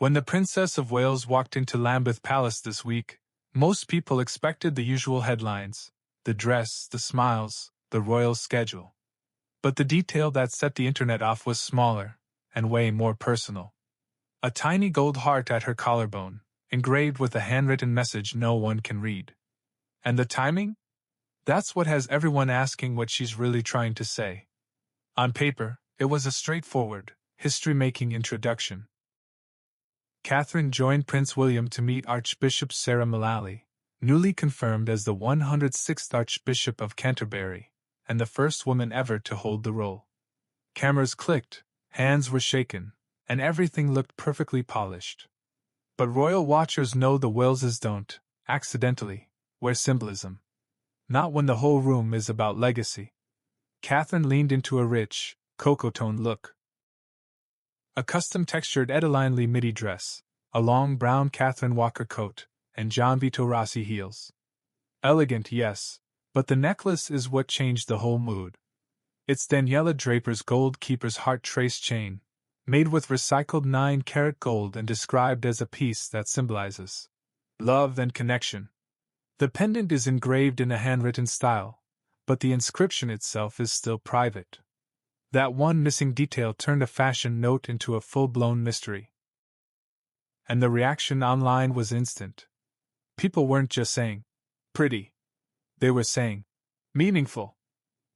When the Princess of Wales walked into Lambeth Palace this week, most people expected the usual headlines: the dress, the smiles, the royal schedule. But the detail that set the internet off was smaller, and way more personal. A tiny gold heart at her collarbone, engraved with a handwritten message no one can read. And the timing? That's what has everyone asking what she's really trying to say. On paper, it was a straightforward, history-making introduction. Catherine joined Prince William to meet Archbishop Sarah Mullally, newly confirmed as the 106th Archbishop of Canterbury, and the first woman ever to hold the role. Cameras clicked, hands were shaken, and everything looked perfectly polished. But royal watchers know the Waleses don't, accidentally, wear symbolism. Not when the whole room is about legacy. Catherine leaned into a rich, cocoa-toned look. A custom-textured Edeline midi dress, a long brown Catherine Walker coat, and John Vito Rossi heels. Elegant, yes, but the necklace is what changed the whole mood. It's Daniela Draper's Gold Keeper's heart trace chain, made with recycled 9-karat gold and described as a piece that symbolizes love and connection. The pendant is engraved in a handwritten style, but the inscription itself is still private. That one missing detail turned a fashion note into a full-blown mystery. And the reaction online was instant. People weren't just saying, pretty. They were saying, meaningful.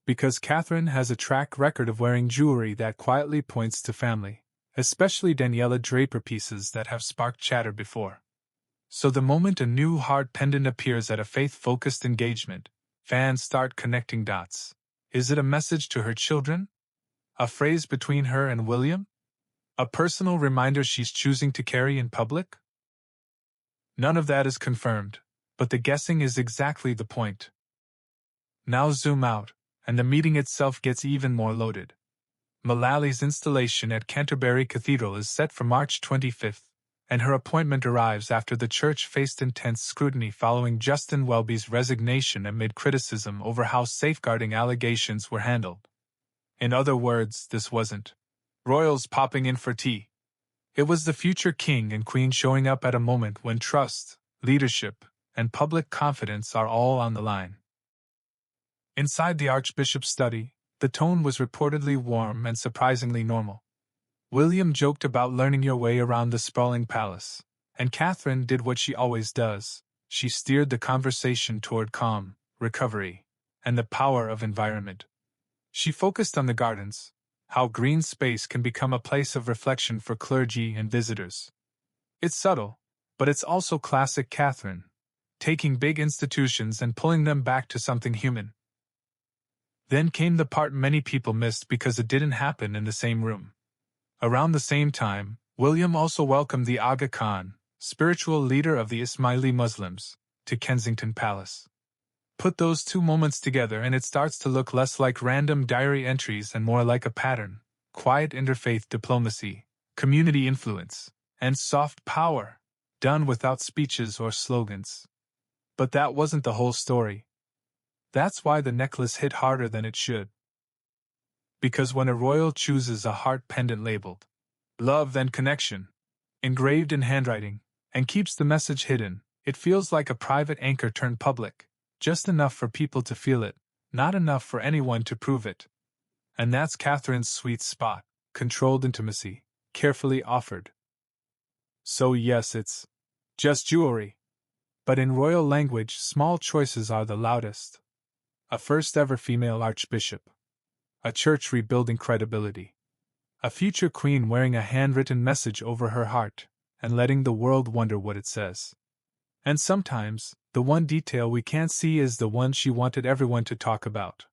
Because Catherine has a track record of wearing jewelry that quietly points to family, especially Daniela Draper pieces that have sparked chatter before. So the moment a new heart pendant appears at a faith-focused engagement, fans start connecting dots. Is it a message to her children? A phrase between her and William? A personal reminder she's choosing to carry in public? None of that is confirmed, but the guessing is exactly the point. Now zoom out, and the meeting itself gets even more loaded. Mullally's installation at Canterbury Cathedral is set for March 25th, and her appointment arrives after the church faced intense scrutiny following Justin Welby's resignation amid criticism over how safeguarding allegations were handled. In other words, this wasn't royals popping in for tea. It was the future king and queen showing up at a moment when trust, leadership, and public confidence are all on the line. Inside the Archbishop's study, the tone was reportedly warm and surprisingly normal. William joked about learning your way around the sprawling palace, and Catherine did what she always does. She steered the conversation toward calm, recovery, and the power of environment. She focused on the gardens, how green space can become a place of reflection for clergy and visitors. It's subtle, but it's also classic Catherine, taking big institutions and pulling them back to something human. Then came the part many people missed because it didn't happen in the same room. Around the same time, William also welcomed the Aga Khan, spiritual leader of the Ismaili Muslims, to Kensington Palace. Put those two moments together and it starts to look less like random diary entries and more like a pattern: quiet interfaith diplomacy, community influence, and soft power, done without speeches or slogans. But that wasn't the whole story. That's why the necklace hit harder than it should. Because when a royal chooses a heart pendant labeled love and connection, engraved in handwriting, and keeps the message hidden, it feels like a private anchor turned public. Just enough for people to feel it, not enough for anyone to prove it. And that's Catherine's sweet spot: controlled intimacy, carefully offered. So yes, it's just jewelry. But in royal language, small choices are the loudest. A first-ever female archbishop. A church rebuilding credibility. A future queen wearing a handwritten message over her heart, and letting the world wonder what it says. And sometimes, the one detail we can't see is the one she wanted everyone to talk about.